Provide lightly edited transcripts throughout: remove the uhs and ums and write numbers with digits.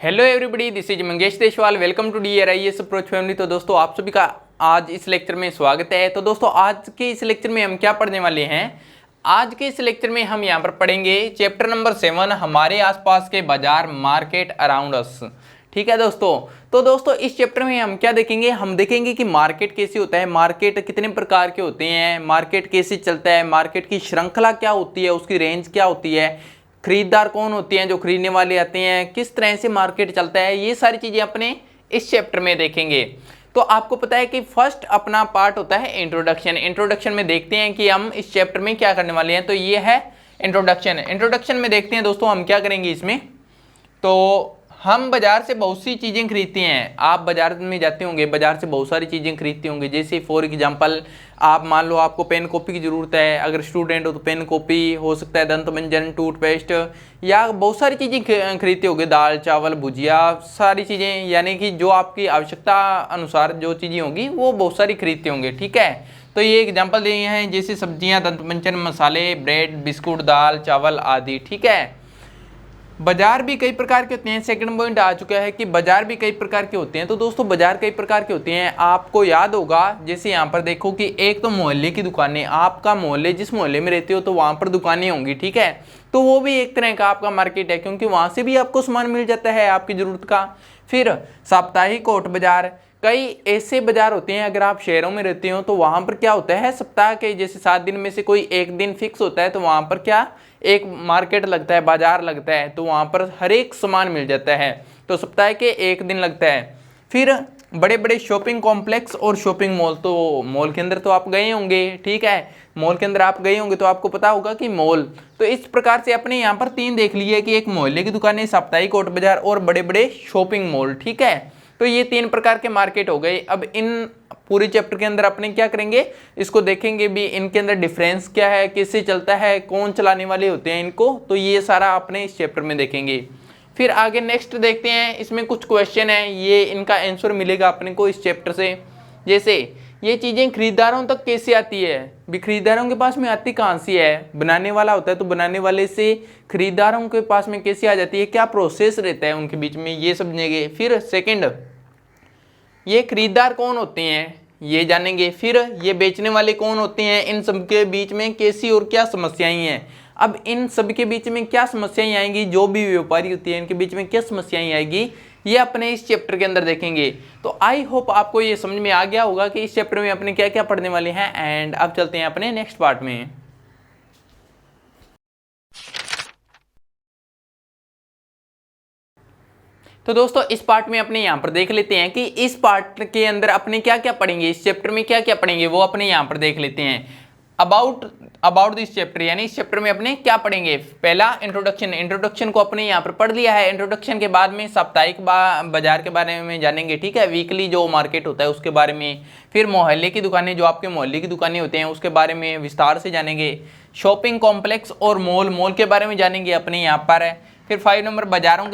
Hello everybody, this is Mangesh Deshwal. Welcome to DRIS approach family. तो दोस्तों आप सभी का आज इस लेक्चर में स्वागत है। तो दोस्तों आज के इस लेक्चर में हम क्या पढ़ने वाले हैं? आज के इस लेक्चर में हम यहाँ पर पढ़ेंगे चैप्टर नंबर 7, हमारे आसपास के बाजार, मार्केट अराउंड अस। ठीक है दोस्तों। तो दोस्तों इस चैप्टर में हम क्या देखेंगे? हम देखेंगे कि मार्केट कैसे होता है, मार्केट कितने प्रकार के होते हैं, मार्केट कैसे चलता है, मार्केट की श्रृंखला क्या होती है, उसकी रेंज क्या होती है, खरीदार कौन होते हैं जो खरीदने वाले आते हैं, किस तरह से मार्केट चलता है, ये सारी चीजें अपने इस चैप्टर में देखेंगे। तो आपको पता है कि फर्स्ट अपना पार्ट होता है इंट्रोडक्शन। इंट्रोडक्शन में देखते हैं कि हम इस चैप्टर में क्या करने वाले हैं। तो ये है इंट्रोडक्शन। इंट्रोडक्शन में देखते हैं दोस्तों हम क्या करेंगे इसमें। तो हम बाजार से बहुत सी चीज़ें खरीदते हैं। आप बाजार में जाते होंगे, बाजार से बहुत सारी चीज़ें खरीदते होंगे। जैसे फॉर एग्जांपल आप मान लो आपको पेन कॉपी की ज़रूरत है, अगर स्टूडेंट हो तो पेन कॉपी हो सकता है, दंत मंजन, टूथपेस्ट, या बहुत सारी चीज़ें खरीदते होंगे, दाल चावल भुजिया, सारी चीज़ें, यानी कि जो आपकी आवश्यकता अनुसार जो चीज़ें होंगी वो बहुत सारी खरीदते होंगे। ठीक है। तो ये एग्जाम्पल दिए हैं, जैसे सब्जियाँ, दंत मंजन, मसाले, ब्रेड, बिस्कुट, दाल चावल आदि। ठीक है। बाजार भी कई प्रकार के होते हैं। सेकंड पॉइंट आ चुका है कि बाजार भी कई प्रकार के होते हैं। तो दोस्तों बाजार कई प्रकार के होते हैं, आपको याद होगा। जैसे यहाँ पर देखो कि एक तो मोहल्ले की दुकानें, आपका मोहल्ले, जिस मोहल्ले में रहते हो तो वहाँ पर दुकानें होंगी। ठीक है। तो वो भी एक तरह का आपका मार्केट है, क्योंकि वहाँ से भी आपको सामान मिल जाता है आपकी ज़रूरत का। फिर साप्ताहिक हाट बाजार, कई ऐसे बाजार होते हैं, अगर आप शहरों में रहते हो तो वहाँ पर क्या होता है, सप्ताह के जैसे 7 दिन में से कोई एक दिन फिक्स होता है, तो वहाँ पर क्या एक मार्केट लगता है, बाजार लगता है, तो वहाँ पर हर एक सामान मिल जाता है। तो सप्ताह के एक दिन लगता है। फिर बड़े बड़े शॉपिंग कॉम्प्लेक्स और शॉपिंग मॉल, तो मॉल के अंदर तो आप गए होंगे। ठीक है। मॉल के अंदर आप गए होंगे तो आपको पता होगा कि मॉल। तो इस प्रकार से अपने यहाँ पर 3 देख लिए कि एक मोहल्ले की दुकानें, साप्ताहिक हाट बाजार और बड़े बड़े शॉपिंग मॉल। ठीक है। तो ये 3 प्रकार के मार्केट हो गए। अब इन पूरे चैप्टर के अंदर अपने क्या करेंगे, इसको देखेंगे भी, इनके अंदर डिफरेंस क्या है, कैसे चलता है, कौन चलाने वाले होते हैं इनको, तो ये सारा अपने इस चैप्टर में देखेंगे। फिर आगे नेक्स्ट देखते हैं, इसमें कुछ क्वेश्चन है, ये इनका आंसर मिलेगा अपने को इस चैप्टर से। जैसे ये चीज़ें खरीदारों तक कैसे आती है, भी खरीदारों के पास में आती कहाँ से है, बनाने वाला होता है तो बनाने वाले से खरीदारों के पास में कैसे आ जाती है, क्या प्रोसेस रहता है उनके बीच में, ये समझेंगे। फिर सेकंड, ये खरीदार कौन होते हैं ये जानेंगे। फिर ये बेचने वाले कौन होते हैं, इन सब के बीच में कैसी और क्या समस्याएं हैं। अब इन सब के बीच में क्या समस्याएं आएंगी, जो भी व्यापारी होती है इनके बीच में क्या समस्याएं आएगी, ये अपने इस चैप्टर के अंदर देखेंगे। तो आई होप आपको ये समझ में आ गया होगा कि इस चैप्टर में अपने क्या क्या पढ़ने वाले हैं। एंड अब चलते हैं अपने नेक्स्ट पार्ट में। तो दोस्तों इस पार्ट में अपने यहाँ पर देख लेते हैं कि इस पार्ट के अंदर अपने क्या क्या पढ़ेंगे, इस चैप्टर में क्या क्या पढ़ेंगे वो अपने यहाँ पर देख लेते हैं। अबाउट दिस चैप्टर, यानी इस चैप्टर में अपने क्या पढ़ेंगे। पहला इंट्रोडक्शन, इंट्रोडक्शन को अपने यहाँ पर पढ़ लिया है। इंट्रोडक्शन के बाद में साप्ताहिक बाजार के बारे में जानेंगे। ठीक है। वीकली जो मार्केट होता है उसके बारे में। फिर मोहल्ले की दुकानें, जो आपके मोहल्ले की दुकानें होते हैं उसके बारे में विस्तार से जानेंगे। शॉपिंग कॉम्प्लेक्स और मॉल के बारे में जानेंगे अपने यहाँ पर। फिर 5 नंबर, बाजारों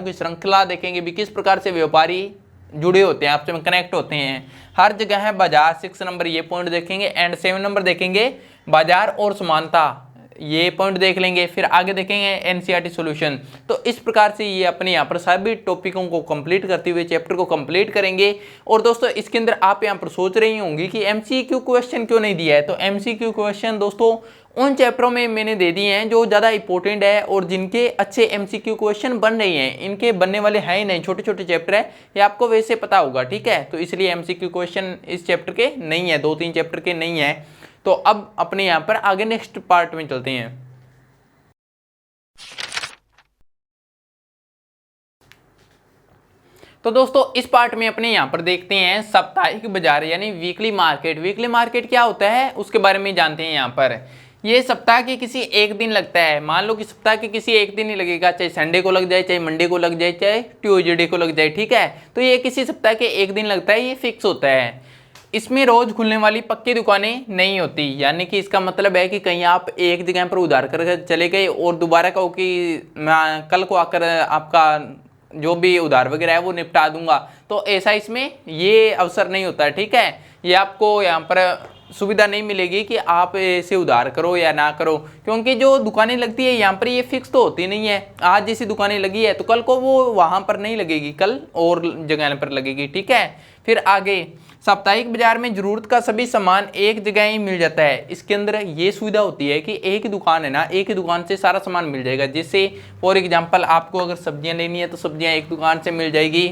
की श्रृंखला देखेंगे भी, किस प्रकार से व्यापारी जुड़े होते हैं, आपसे में कनेक्ट होते हैं, हर जगह है बाजार। 6 नंबर ये पॉइंट देखेंगे। एंड 7 नंबर देखेंगे बाजार और समानता, ये पॉइंट देख लेंगे। फिर आगे देखेंगे एनसीईआरटी सॉल्यूशन। तो इस प्रकार से ये अपने यहाँ पर सभी टॉपिकों को कंप्लीट करते हुए चैप्टर को कंप्लीट करेंगे। और दोस्तों इसके अंदर आप यहाँ पर सोच रही होंगी कि एमसीक्यू क्वेश्चन क्यों नहीं दिया है। तो एमसीक्यू क्वेश्चन दोस्तों उन चैप्टरों में मैंने दे दिए हैं जो ज़्यादा इंपॉर्टेंट है और जिनके अच्छे एमसीक्यू क्वेश्चन बन रही हैं। इनके बनने वाले हैं ही नहीं, छोटे छोटे चैप्टर है, ये आपको वैसे पता होगा। ठीक है। तो इसलिए एमसीक्यू क्वेश्चन इस चैप्टर के नहीं है, 2-3 चैप्टर के नहीं है। तो अब अपने यहाँ पर आगे नेक्स्ट पार्ट में चलते हैं। तो दोस्तों इस पार्ट में अपने यहाँ पर देखते हैं साप्ताहिक बाजार यानी वीकली मार्केट। वीकली मार्केट क्या होता है उसके बारे में जानते हैं। यहाँ पर ये सप्ताह के किसी एक दिन लगता है। मान लो कि सप्ताह के किसी एक दिन ही लगेगा, चाहे संडे को लग जाए, चाहे मंडे को लग जाए, चाहे ट्यूसडे को लग जाए। ठीक है। तो ये किसी सप्ताह के एक दिन लगता है, ये फिक्स होता है। इसमें रोज खुलने वाली पक्की दुकानें नहीं होती, यानी कि इसका मतलब है कि कहीं आप एक जगह पर उधार कर चले गए और दोबारा कहो कि मैं कल को आकर आपका जो भी उधार वगैरह है वो निपटा दूंगा, तो ऐसा इसमें ये अवसर नहीं होता है। ठीक है। ये आपको यहाँ पर सुविधा नहीं मिलेगी कि आप इसे उधार करो या ना करो, क्योंकि जो दुकानें लगती है यहाँ पर ये फिक्स तो होती नहीं है। आज जैसी दुकानें लगी है तो कल को वो वहाँ पर नहीं लगेगी, कल और जगह पर लगेगी, ठीक है। फिर आगे, साप्ताहिक बाजार में जरूरत का सभी सामान एक जगह ही मिल जाता है। इसके अंदर ये सुविधा होती है कि एक ही दुकान है ना, एक ही दुकान से सारा सामान मिल जाएगा। जैसे फॉर एग्जांपल आपको अगर सब्जियां लेनी है तो सब्जियां एक दुकान से मिल जाएगी,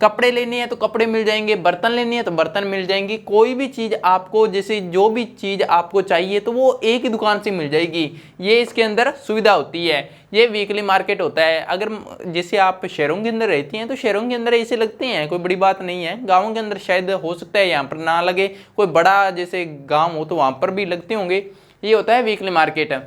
कपड़े लेने हैं तो कपड़े मिल जाएंगे, बर्तन लेने हैं तो बर्तन मिल जाएंगे, कोई भी चीज़ आपको, जैसे जो भी चीज़ आपको चाहिए तो वो एक ही दुकान से मिल जाएगी। ये इसके अंदर सुविधा होती है। ये वीकली मार्केट होता है। अगर जैसे आप शहरों के अंदर रहती हैं तो शहरों के अंदर ऐसे लगते हैं, कोई बड़ी बात नहीं है। गाँवों के अंदर शायद हो सकता है यहाँ पर ना लगे, कोई बड़ा जैसे गाँव हो तो वहाँ पर भी लगते होंगे। ये होता है वीकली मार्केट।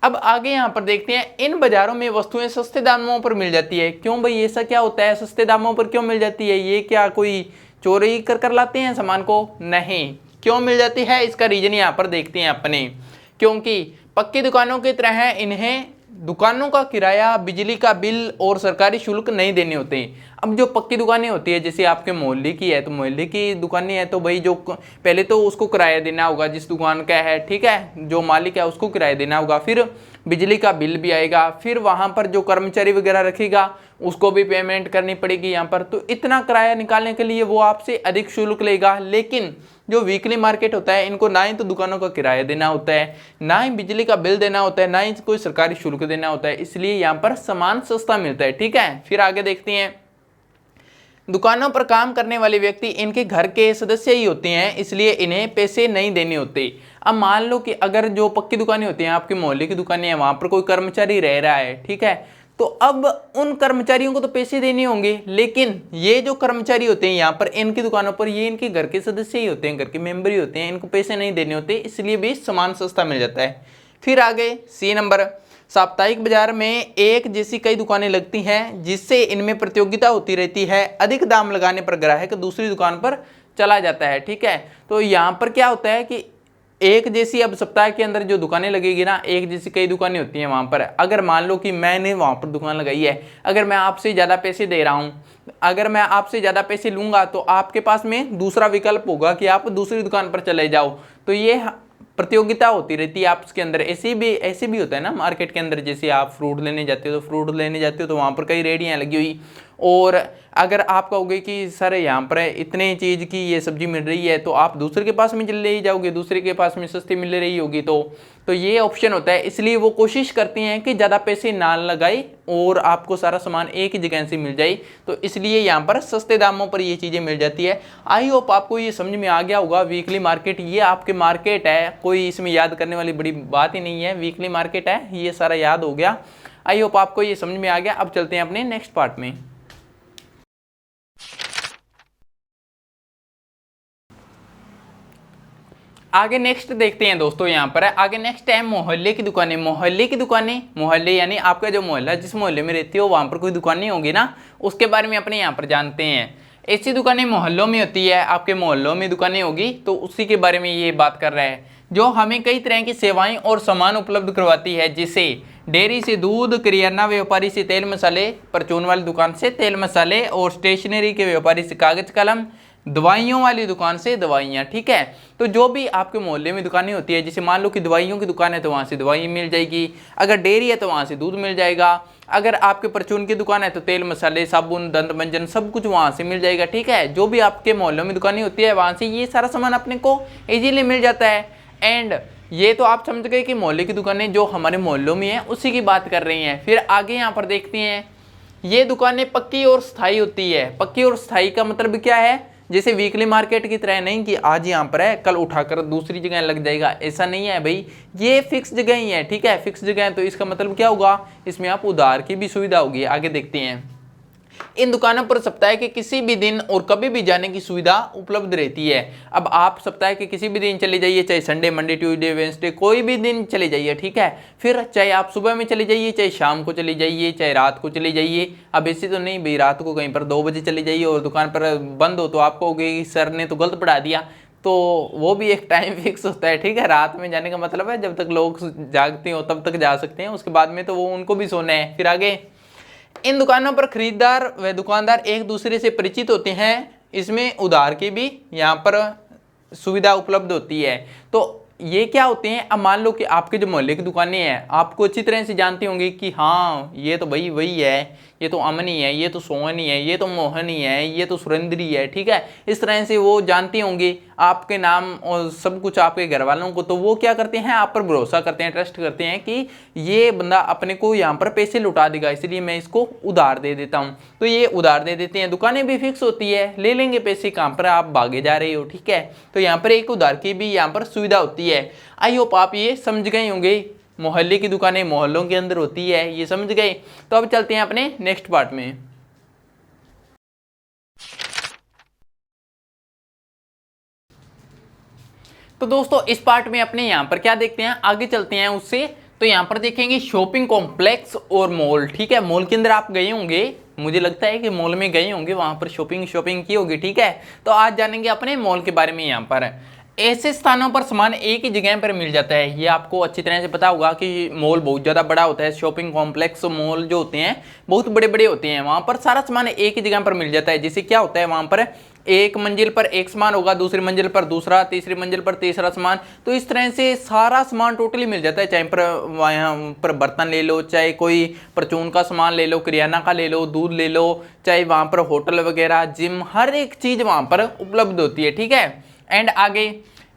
अब आगे यहाँ पर देखते हैं, इन बाजारों में वस्तुएं सस्ते दामों पर मिल जाती है। क्यों भाई, ऐसा क्या होता है, सस्ते दामों पर क्यों मिल जाती है? ये क्या कोई चोरी कर लाते हैं सामान को? नहीं। क्यों मिल जाती है, इसका रीजन यहाँ पर देखते हैं अपने। क्योंकि पक्की दुकानों की तरह इन्हें दुकानों का किराया, बिजली का बिल और सरकारी शुल्क नहीं देने होते। अब जो पक्की दुकानें होती है, जैसे आपके मोहल्ले की है तो मोहल्ले की दुकानें हैं तो भाई जो पहले तो उसको किराया देना होगा, जिस दुकान का है, ठीक है, जो मालिक है उसको किराया देना होगा, फिर बिजली का बिल भी आएगा, फिर वहाँ पर जो कर्मचारी वगैरह रखेगा उसको भी पेमेंट करनी पड़ेगी यहाँ पर। तो इतना किराया निकालने के लिए वो आपसे अधिक शुल्क लेगा। लेकिन जो वीकली मार्केट होता है, इनको ना ही तो दुकानों का किराया देना होता है, ना ही बिजली का बिल देना होता है, ना ही कोई सरकारी शुल्क देना होता है, इसलिए यहाँ पर सामान सस्ता मिलता है, ठीक है। फिर आगे देखते हैं, दुकानों पर काम करने वाले व्यक्ति इनके घर के सदस्य ही होते हैं, इसलिए इन्हें पैसे नहीं देने होते। अब मान लो कि अगर जो पक्की दुकानें होती हैं, आपके मोहल्ले की दुकानें हैं, वहाँ पर कोई कर्मचारी रह रहा है, ठीक है, तो अब उन कर्मचारियों को तो पैसे देने होंगे, लेकिन ये जो कर्मचारी होते हैं यहाँ पर इनकी दुकानों पर, ये इनके घर के सदस्य ही होते हैं, घर के मेंबर ही होते हैं, इनको पैसे नहीं देने होते, इसलिए भी सामान सस्ता मिल जाता है। फिर आगे सी नंबर, साप्ताहिक बाजार में एक जैसी कई दुकानें लगती हैं, जिससे इनमें प्रतियोगिता होती रहती है। अधिक दाम लगाने पर ग्राहक दूसरी दुकान पर चला जाता है, ठीक है। तो यहाँ पर क्या होता है कि एक जैसी, अब सप्ताह के अंदर जो दुकानें लगेगी ना, एक जैसी कई दुकानें होती हैं वहाँ पर। अगर मान लो कि मैंने वहाँ पर दुकान लगाई है, अगर मैं आपसे ज़्यादा पैसे दे रहा हूँ, अगर मैं आपसे ज़्यादा पैसे लूँगा तो आपके पास में दूसरा विकल्प होगा कि आप दूसरी दुकान पर चले जाओ। तो ये प्रतियोगिता होती रहती है आपस के अंदर। ऐसे भी होता है ना मार्केट के अंदर, जैसे आप फ्रूट लेने जाते हो तो वहाँ पर कई रेहड़ियाँ लगी हुई, और अगर आप कहोगे कि सर यहाँ पर इतने चीज़ की ये सब्जी मिल रही है, तो आप दूसरे के पास में चले ही जाओगे, दूसरे के पास में सस्ती मिल रही होगी। तो ये ऑप्शन होता है, इसलिए वो कोशिश करती हैं कि ज़्यादा पैसे ना लगाए और आपको सारा सामान एक ही जगह से मिल जाए, तो इसलिए यहाँ पर सस्ते दामों पर ये चीज़ें मिल जाती है। आई होप आपको ये समझ में आ गया होगा। वीकली मार्केट ये आपके मार्केट है, कोई इसमें याद करने वाली बड़ी बात ही नहीं है, वीकली मार्केट है, ये सारा याद हो गया। आई होप आपको ये समझ में आ गया। अब चलते हैं अपने नेक्स्ट पार्ट में। आगे नेक्स्ट देखते हैं दोस्तों, यहाँ पर है आगे नेक्स्ट है मोहल्ले की दुकानें। मोहल्ले यानी आपका जो मोहल्ला, जिस मोहल्ले में रहते हो वहाँ पर कोई दुकानें होंगी ना, उसके बारे में अपने यहाँ पर जानते हैं। ऐसी दुकानें मोहल्लों में होती है, आपके मोहल्लों में दुकानें होगी, तो उसी के बारे में ये बात कर रहा है, जो हमें कई तरह की सेवाएं और सामान उपलब्ध करवाती है, जैसे डेयरी से दूध, किराना व्यापारी से तेल मसाले, परचून वाली दुकान से तेल मसाले, और स्टेशनरी के व्यापारी से कागज कलम, दवाइयों वाली दुकान से दवाइयाँ, ठीक है। तो जो भी आपके मोहल्ले में दुकानें होती है, जैसे मान लो कि दवाइयों की दुकान है तो वहाँ से दवाई मिल जाएगी, अगर डेयरी है तो वहाँ से दूध मिल जाएगा, अगर आपके परचून की दुकान है तो तेल मसाले, साबुन, दंत मंजन सब कुछ वहाँ से मिल जाएगा, ठीक है। जो भी आपके मोहल्लों में दुकानें होती है वहाँ से ये सारा सामान अपने को ईजीली मिल जाता है। एंड ये तो आप समझ गए कि मोहल्ले की दुकानें जो हमारे मोहल्लों में है उसी की बात कर रही हैं। फिर आगे यहाँ पर देखते हैं, ये दुकानें पक्की और स्थायी होती है। पक्की और स्थायी का मतलब क्या है, जैसे वीकली मार्केट की तरह नहीं कि आज यहाँ पर है कल उठाकर दूसरी जगह लग जाएगा, ऐसा नहीं है भाई, ये फिक्स जगह ही है, ठीक है, फिक्स जगह है। तो इसका मतलब क्या होगा, इसमें आप उधार की भी सुविधा होगी। आगे देखते हैं, इन दुकानों पर सप्ताह के किसी भी दिन और कभी भी जाने की सुविधा उपलब्ध रहती है। अब आप सप्ताह के किसी भी दिन चले जाइए, चाहे संडे, मंडे, ट्यूसडे, वेडनेसडे, कोई भी दिन चले जाइए, ठीक है। फिर चाहे आप सुबह में चले जाइए, चाहे शाम को चले जाइए, चाहे रात को चले जाइए। अब ऐसे तो नहीं भाई रात को कहीं पर 2 बजे चले जाइए और दुकान पर बंद हो तो आपको होगी सर ने तो गलत पढ़ा दिया, तो वो भी एक टाइम फिक्स होता है, ठीक है। रात में जाने का मतलब है जब तक लोग जागते हो तब तक जा सकते हैं, उसके बाद में तो वो उनको भी सोना है। फिर आगे, इन दुकानों पर खरीदार व दुकानदार एक दूसरे से परिचित होते हैं। इसमें उधार की भी यहाँ पर सुविधा उपलब्ध होती है। तो ये क्या होते हैं, अब मान लो कि आपके जो मोहल्ले की दुकानें हैं आपको अच्छी तरह से जानती होंगी कि हाँ ये तो भाई वही है, ये तो अमन ही है, ये तो सोहन ही है, ये तो मोहन ही है, ये तो सुरेंद्र ही है, ठीक है। इस तरह से वो जानती होंगी आपके नाम और सब कुछ आपके घर वालों को। तो वो क्या करते हैं, आप पर भरोसा करते हैं, ट्रस्ट करते हैं कि ये बंदा अपने को यहाँ पर पैसे लुटा देगा, इसलिए मैं इसको उधार दे देता हूँ। तो ये उधार दे देते हैं, दुकानें भी फिक्स होती है, ले लेंगे पैसे, कहाँ पर आप भागे जा रहे हो, ठीक है। तो यहाँ पर एक उधार की भी यहाँ पर सुविधा होती है। आई होप आप ये समझ गए होंगे, मोहल्ले की दुकानें मोहल्लों के अंदर होती है, ये समझ गए। तो अब चलते हैं अपने नेक्स्ट पार्ट में। तो दोस्तों इस पार्ट में अपने यहाँ पर क्या देखते हैं, आगे चलते हैं उससे। तो यहाँ पर देखेंगे शॉपिंग कॉम्प्लेक्स और मॉल, ठीक है। मॉल के अंदर आप गए होंगे, मुझे लगता है कि मॉल में गए होंगे, वहां पर शॉपिंग की होगी, ठीक है। तो आज जानेंगे अपने मॉल के बारे में। यहाँ पर ऐसे स्थानों पर सामान एक ही जगह पर मिल जाता है, ये आपको अच्छी तरह से पता होगा कि मॉल बहुत ज़्यादा बड़ा होता है। शॉपिंग कॉम्प्लेक्स मॉल जो होते हैं बहुत बड़े बड़े होते हैं, वहाँ पर सारा सामान एक ही जगह पर मिल जाता है। जिससे क्या होता है, वहाँ पर एक मंजिल पर एक सामान होगा, दूसरी मंजिल पर दूसरा, तीसरी मंजिल पर तीसरा सामान। तो इस तरह से सारा सामान टोटली मिल जाता है। चाहे पर वहाँ पर बर्तन ले लो, चाहे कोई परचून का सामान ले लो, किराना का ले लो, दूध ले लो, चाहे वहाँ पर होटल वगैरह, जिम, हर एक चीज़ वहाँ पर उपलब्ध होती है, ठीक है। एंड आगे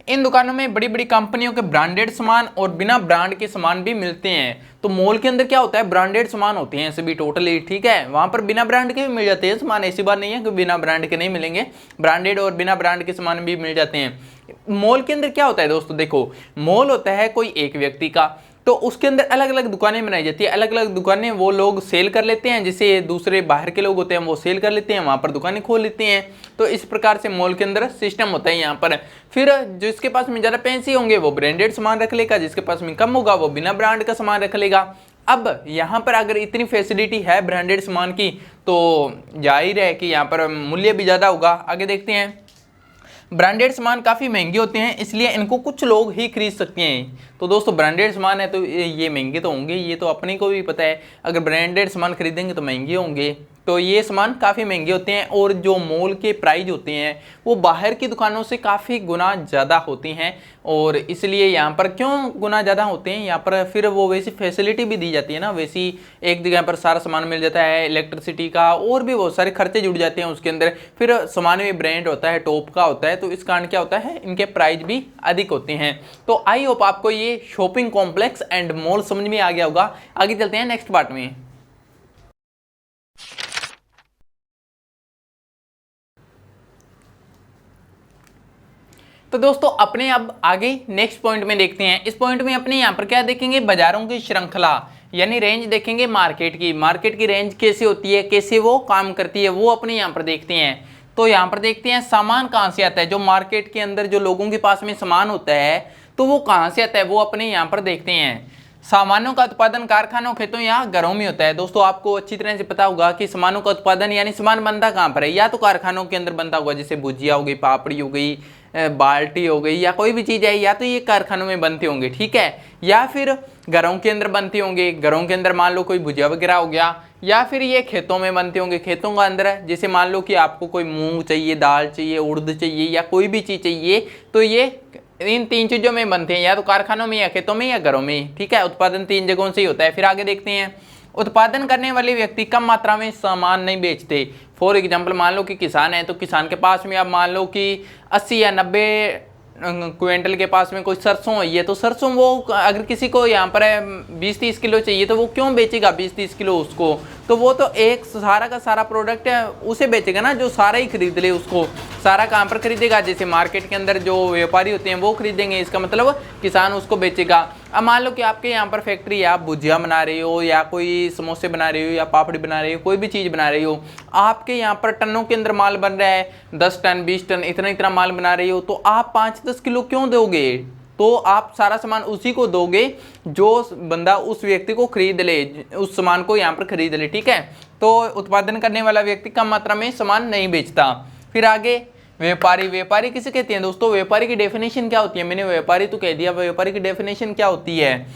इन दुकानों में बड़ी बड़ी कंपनियों के ब्रांडेड सामान और बिना ब्रांड के सामान भी मिलते हैं। तो मॉल के अंदर क्या होता है, ब्रांडेड सामान होते हैं सभी टोटली, ठीक है। वहां पर बिना ब्रांड के भी मिल जाते हैं सामान, ऐसी बात नहीं है कि बिना ब्रांड के नहीं मिलेंगे, ब्रांडेड और बिना ब्रांड के सामान भी मिल जाते हैं। मॉल के अंदर क्या होता है दोस्तों, देखो मॉल होता है कोई एक व्यक्ति का, तो उसके अंदर अलग अलग दुकानें बनाई जाती है, अलग अलग दुकानें वो लोग सेल कर लेते हैं, जिसे दूसरे बाहर के लोग होते हैं वो सेल कर लेते हैं, वहाँ पर दुकानें खोल लेते हैं। तो इस प्रकार से मॉल के अंदर सिस्टम होता है यहाँ पर। फिर जिसके पास में ज़्यादा पैसे होंगे वो ब्रांडेड सामान रख लेगा, जिसके पास में कम होगा वो बिना ब्रांड का सामान रख लेगा। अब यहाँ पर अगर इतनी फैसिलिटी है ब्रांडेड सामान की, तो जाहिर है कि यहाँ पर मूल्य भी ज़्यादा होगा। आगे देखते हैं। ब्रांडेड सामान काफ़ी महंगे होते हैं, इसलिए इनको कुछ लोग ही खरीद सकते हैं। तो दोस्तों ब्रांडेड सामान है तो ये महंगे तो होंगे, ये तो अपने को भी पता है। अगर ब्रांडेड सामान खरीदेंगे तो महंगे होंगे, तो ये सामान काफ़ी महंगे होते हैं। और जो मॉल के प्राइस होते हैं वो बाहर की दुकानों से काफ़ी गुना ज़्यादा होती हैं, और इसलिए यहाँ पर क्यों गुना ज़्यादा होते हैं, यहाँ पर फिर वो वैसी फैसिलिटी भी दी जाती है ना, वैसी एक जगह पर सारा सामान मिल जाता है, इलेक्ट्रिसिटी का और भी बहुत सारे खर्चे जुड़ जाते हैं उसके अंदर। फिर सामान भी ब्रांड होता है, टॉप का होता है, तो इस कारण क्या होता है इनके प्राइस भी अधिक होते हैं। तो आई होप आपको ये शॉपिंग कॉम्प्लेक्स एंड मॉल समझ में आ गया होगा। आगे चलते हैं नेक्स्ट पार्ट में। तो दोस्तों अपने अब आगे नेक्स्ट पॉइंट में देखते हैं। इस पॉइंट में अपने यहाँ पर क्या देखेंगे, बाजारों की श्रृंखला यानी रेंज देखेंगे, मार्केट की रेंज कैसे होती है, कैसे वो काम करती है, वो अपने यहाँ पर देखते हैं। तो यहाँ पर देखते हैं सामान कहाँ से आता है, जो मार्केट के अंदर जो लोगों के पास में सामान होता है तो वो कहाँ से आता है, वो अपने यहाँ पर देखते हैं। सामानों का उत्पादन कारखानों, खेतों या घरों में होता है। दोस्तों आपको अच्छी तरह से पता होगा कि सामानों का उत्पादन यानी सामान बनता कहाँ पर है, या तो कारखानों के अंदर बनता होगा, जैसे भुजिया हो गई, पापड़ी हो गई, बाल्टी हो गई, या कोई भी चीज़ है, या तो ये कारखानों में बनते होंगे, ठीक है। या फिर घरों के अंदर बनते होंगे, घरों के अंदर मान लो कोई भुजिया वगैरह हो गया। या फिर ये खेतों में बनते होंगे, खेतों का अंदर जैसे मान लो कि आपको कोई मूंग चाहिए, दाल चाहिए, उड़द चाहिए, या कोई भी चीज़ चाहिए, तो ये इन तीन चीज़ों में बनते हैं, या तो कारखानों में, या खेतों में, या घरों में, ठीक है। उत्पादन तीन जगहों से ही होता है। फिर आगे देखते हैं, उत्पादन करने वाले व्यक्ति कम मात्रा में सामान नहीं बेचते। फॉर एग्जांपल मान लो कि किसान है, तो किसान के पास में आप मान लो कि 80 या 90 क्विंटल के पास में कोई सरसों है, ये तो सरसों वो अगर किसी को यहाँ पर 20-30 किलो चाहिए तो वो क्यों बेचेगा 20-30 किलो उसको, तो वो तो एक सारा का सारा प्रोडक्ट है उसे बेचेगा ना, जो सारा ही खरीद ले उसको, सारा कहाँ पर खरीदेगा, जैसे मार्केट के अंदर जो व्यापारी होते हैं वो खरीदेंगे, इसका मतलब किसान उसको बेचेगा। अब मान लो कि आपके यहाँ पर फैक्ट्री है, आप भुजिया बना रहे हो, या कोई समोसे बना रहे हो, या पापड़ी बना रहे हो, कोई भी चीज़ बना रही हो, आपके यहाँ पर टनों के अंदर माल बन रहा है, 10 टन 20 टन इतना इतना माल बना रही हो, तो आप 5-10 किलो क्यों दोगे, तो आप सारा सामान उसी को दोगे जो बंदा उस व्यक्ति को खरीद ले, उस सामान को यहाँ पर खरीद ले, ठीक है। तो उत्पादन करने वाला व्यक्ति कम मात्रा में सामान नहीं बेचता। फिर आगे व्यापारी किसे कहते हैं दोस्तों, व्यापारी की डेफिनेशन क्या होती है, मैंने व्यापारी तो कह दिया, व्यापारी की डेफिनेशन क्या होती है।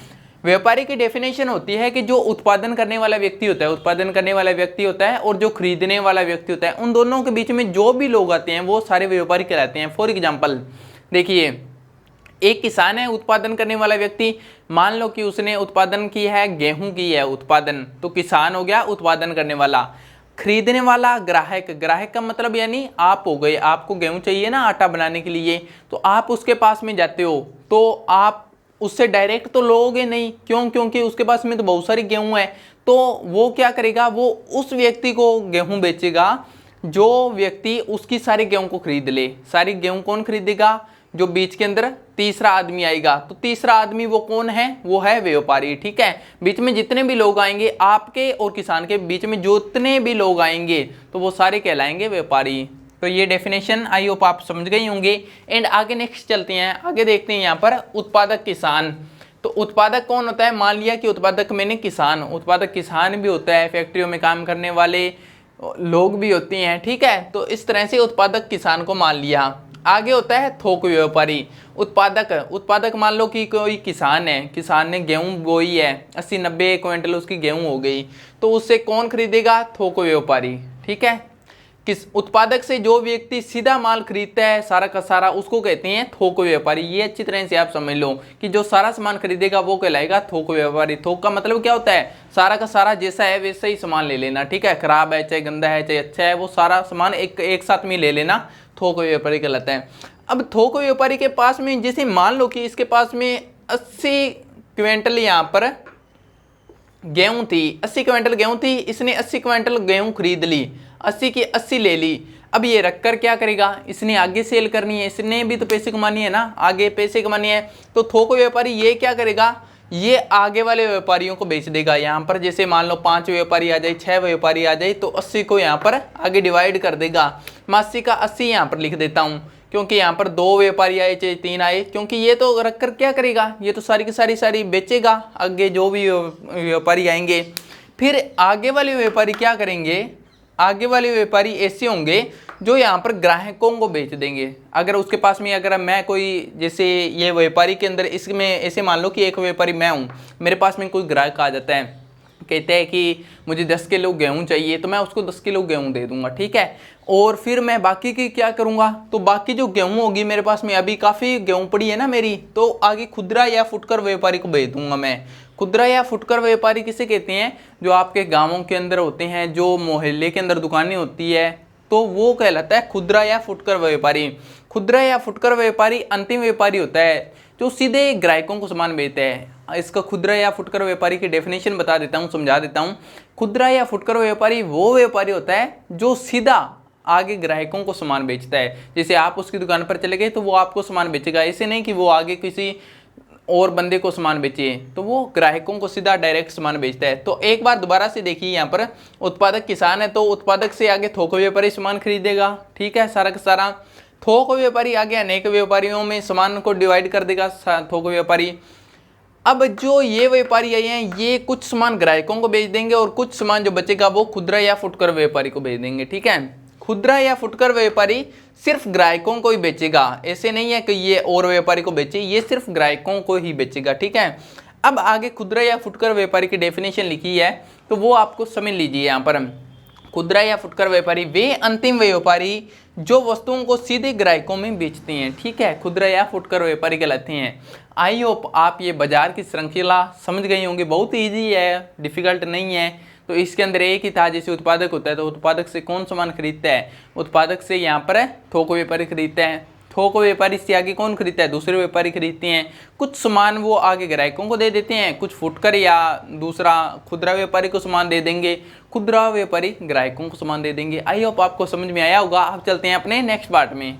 व्यापारी की डेफिनेशन होती है कि जो उत्पादन करने वाला व्यक्ति होता है और जो खरीदने वाला व्यक्ति होता है, उन दोनों के बीच में जो भी लोग आते हैं वो सारे व्यापारी कहलाते हैं। फॉर एग्जाम्पल देखिए, एक किसान है, उत्पादन करने वाला व्यक्ति, मान लो कि उसने उत्पादन की है, गेहूं की है उत्पादन, तो किसान हो गया उत्पादन करने वाला। खरीदने वाला ग्राहक, ग्राहक का मतलब यानी आप हो गए, आपको गेहूं चाहिए ना आटा बनाने के लिए, तो आप उसके पास में जाते हो, तो आप उससे डायरेक्ट तो लोगे नहीं, क्यों? क्योंकि उसके पास में तो बहुत सारी गेहूं है। तो वो क्या करेगा, वो उस व्यक्ति को गेहूं बेचेगा जो व्यक्ति उसकी सारी गेहूं को खरीद ले। सारी गेहूं कौन खरीदेगा? जो बीच के अंदर तीसरा आदमी आएगा। तो तीसरा आदमी वो कौन है? वो है व्यापारी। ठीक है, बीच में जितने भी लोग आएंगे, आपके और किसान के बीच में जितने भी लोग आएंगे, तो वो सारे कहलाएंगे व्यापारी। तो ये डेफिनेशन आई होप आप समझ गए होंगे। एंड आगे नेक्स्ट चलते हैं, आगे देखते हैं यहाँ पर उत्पादक किसान। तो उत्पादक कौन होता है? मान लिया कि उत्पादक मैंने किसान, उत्पादक किसान भी होता है, फैक्ट्रियों में काम करने वाले लोग भी होते हैं। ठीक है, तो इस तरह से उत्पादक किसान को मान लिया। आगे होता है थोक व्यापारी। उत्पादक, उत्पादक मान लो कि कोई किसान है, किसान ने गेहूं बोई है, 80-90 क्विंटल उसकी गेहूं हो गई, तो उससे कौन खरीदेगा? थोक व्यापारी। ठीक है, किस उत्पादक से जो व्यक्ति सीधा माल खरीदता है सारा का सारा, उसको कहते हैं थोक व्यापारी। ये अच्छी तरह से आप समझ लो कि जो सारा सामान खरीदेगा वो कहलाएगा थोक व्यापारी। थोक का मतलब क्या होता है? सारा का सारा जैसा है वैसा ही सामान ले लेना। ठीक है, खराब है चाहे गंदा है चाहे अच्छा है, वो सारा सामान एक साथ में ले लेना, थोक व्यापारी कहलाता है। अब थोक व्यापारी के पास में, जैसे मान लो कि इसके पास में 80 क्विंटल यहाँ पर गेहूं थी, 80 क्विंटल गेहूं थी, इसने 80 क्विंटल गेहूं खरीद ली, 80 की 80 ले ली। अब ये रखकर क्या करेगा? इसने आगे सेल करनी है, इसने भी तो पैसे कमानी है ना, आगे पैसे कमानी है। तो थोक व्यापारी ये क्या करेगा? ये आगे वाले व्यापारियों को बेच देगा। यहाँ पर जैसे मान लो 5 व्यापारी आ जाए, 6 व्यापारी आ जाए, तो 80 को यहाँ पर आगे डिवाइड कर देगा। मैं 80 का 80 यहाँ पर लिख देता हूँ, क्योंकि यहाँ पर 2 व्यापारी आए चाहे 3 आए, क्योंकि ये तो रखकर क्या करेगा? ये तो सारी की सारी बेचेगा आगे जो भी व्यापारी आएंगे। फिर आगे वाले व्यापारी क्या करेंगे? आगे वाले व्यापारी ऐसे होंगे जो यहाँ पर ग्राहकों को बेच देंगे। अगर उसके पास में, अगर मैं कोई, जैसे ये व्यापारी के अंदर, इसमें ऐसे मान लो कि एक व्यापारी मैं हूँ, मेरे पास में कोई ग्राहक आ जाता है, कहते हैं कि मुझे 10 किलो गेहूँ चाहिए, तो मैं उसको 10 किलो गेहूँ दे दूंगा। ठीक है, और फिर मैं बाकी की क्या करूँगा? तो बाकी जो गेहूँ होगी मेरे पास में, अभी काफ़ी गेहूँ पड़ी है ना मेरी, तो आगे खुदरा या फुटकर व्यापारी को बेच दूंगा मैं। खुदरा या फुटकर व्यापारी किसे कहते हैं? जो आपके गाँवों के अंदर होते हैं, जो मोहल्ले के अंदर दुकानें होती है, तो वो कहलाता है खुदरा या फुटकर व्यापारी। खुदरा या फुटकर व्यापारी अंतिम व्यापारी होता है जो सीधे ग्राहकों को सामान बेचता है। इसका खुदरा या फुटकर व्यापारी की डेफिनेशन बता देता हूँ, समझा देता हूँ। खुदरा या फुटकर व्यापारी वो व्यापारी होता है जो सीधा आगे ग्राहकों को सामान बेचता है। जैसे आप उसकी दुकान पर चले गए तो वो आपको सामान बेचेगा, ऐसे नहीं कि वो आगे किसी और बंदे को सामान बेचे, तो वो ग्राहकों को सीधा डायरेक्ट सामान बेचता है। तो एक बार दोबारा से देखिए, यहाँ पर उत्पादक किसान है, तो उत्पादक से आगे थोक व्यापारी सामान खरीदेगा। ठीक है, सारा का सारा थोक व्यापारी आगे अनेक व्यापारियों में सामान को डिवाइड कर देगा थोक व्यापारी। अब जो ये व्यापारी आए हैं, ये कुछ सामान ग्राहकों को बेच देंगे और कुछ सामान जो बचेगा वो खुदरा या फुटकर व्यापारी को बेच देंगे। ठीक है, खुदरा या फुटकर व्यापारी सिर्फ ग्राहकों को ही बेचेगा, ऐसे नहीं है कि ये और व्यापारी को बेचे, ये सिर्फ ग्राहकों को ही बेचेगा। ठीक है, अब आगे खुदरा या फुटकर व्यापारी की डेफिनेशन लिखी है, तो वो आपको समझ लीजिए। यहाँ पर खुदरा या फुटकर व्यापारी वे अंतिम व्यापारी जो वस्तुओं को सीधे ग्राहकों में बेचते हैं। ठीक है, खुदरा या फुटकर व्यापारी कहलाते हैं। आई होप आप ये बाजार की श्रृंखला समझ गए होंगे, बहुत ईजी है, डिफिकल्ट नहीं है। तो इसके अंदर एक ही था, जैसे उत्पादक होता है तो उत्पादक से कौन सामान खरीदता है? उत्पादक से यहाँ पर थोक व्यापारी खरीदता है, थोक व्यापारी से आगे कौन खरीदता है? दूसरे व्यापारी खरीदते हैं। कुछ सामान वो आगे ग्राहकों को दे देते हैं, कुछ फुटकर या दूसरा खुदरा व्यापारी को सामान दे देंगे, खुदरा व्यापारी ग्राहकों को सामान दे देंगे। आई होप आपको समझ में आया होगा। अब चलते हैं अपने नेक्स्ट पार्ट में।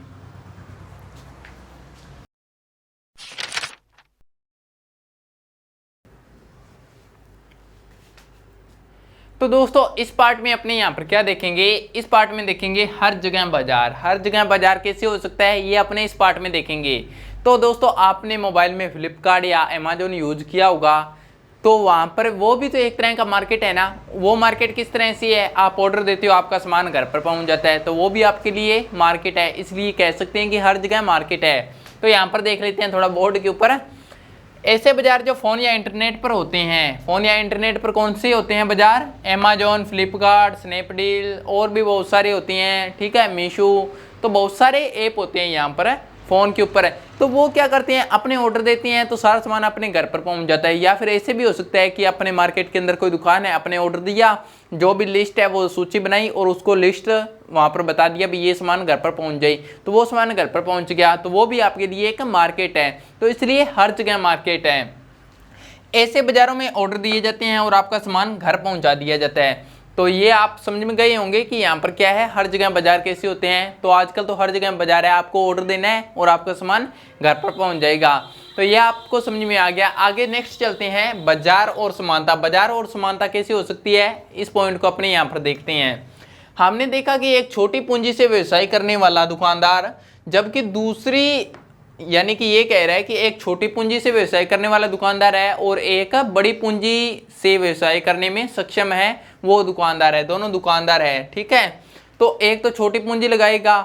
तो दोस्तों इस पार्ट में अपने यहाँ पर क्या देखेंगे? इस पार्ट में देखेंगे हर जगह बाजार। हर जगह बाजार कैसे हो सकता है, ये अपने इस पार्ट में देखेंगे। तो दोस्तों आपने मोबाइल में फ्लिपकार्ट या अमेजोन यूज किया होगा, तो वहाँ पर वो भी तो एक तरह का मार्केट है ना। वो मार्केट किस तरह से है? आप ऑर्डर देते हो, आपका सामान घर पर पहुँच जाता है, तो वो भी आपके लिए मार्केट है। इसलिए कह सकते हैं कि हर जगह मार्केट है। तो यहाँ पर देख लेते हैं थोड़ा बोर्ड के ऊपर, ऐसे बाजार जो फ़ोन या इंटरनेट पर होते हैं। फ़ोन या इंटरनेट पर कौन से होते हैं बाजार? अमेजोन, फ्लिपकार्ट, स्नैपडील और भी बहुत सारे होते हैं। ठीक है, मीशो, तो बहुत सारे ऐप होते हैं यहाँ पर फ़ोन के ऊपर है, तो वो क्या करते हैं अपने ऑर्डर देते हैं तो सारा सामान अपने घर पर पहुंच जाता है। या फिर ऐसे भी हो सकता है कि अपने मार्केट के अंदर कोई दुकान है, अपने ऑर्डर दिया, जो भी लिस्ट है वो सूची बनाई और उसको लिस्ट वहाँ पर बता दिया भी ये सामान घर पर पहुँच जाए, तो वो सामान घर पर पहुँच गया, तो वो भी आपके लिए एक मार्केट है। तो इसलिए हर जगह मार्केट है। ऐसे बाज़ारों में ऑर्डर दिए जाते हैं और आपका सामान घर पहुँचा दिया जाता है। तो ये आप समझ में गए होंगे कि यहाँ पर क्या है, हर जगह बाजार कैसे होते हैं। तो आजकल तो हर जगह बाजार है, आपको ऑर्डर देना है और आपका सामान घर पर पहुँच जाएगा। तो ये आपको समझ में आ गया। आगे नेक्स्ट चलते हैं, बाजार और समानता। बाजार और समानता कैसे हो सकती है, इस पॉइंट को अपने यहाँ पर देखते हैं। हमने देखा कि एक छोटी पूंजी से व्यवसाय करने वाला दुकानदार, जबकि दूसरी यानी कि ये कह रहा है कि एक छोटी पूंजी से व्यवसाय करने वाला दुकानदार है और एक बड़ी पूंजी से व्यवसाय करने में सक्षम है वो दुकानदार है। दोनों दुकानदार है, ठीक है। तो एक तो छोटी पूंजी लगाएगा,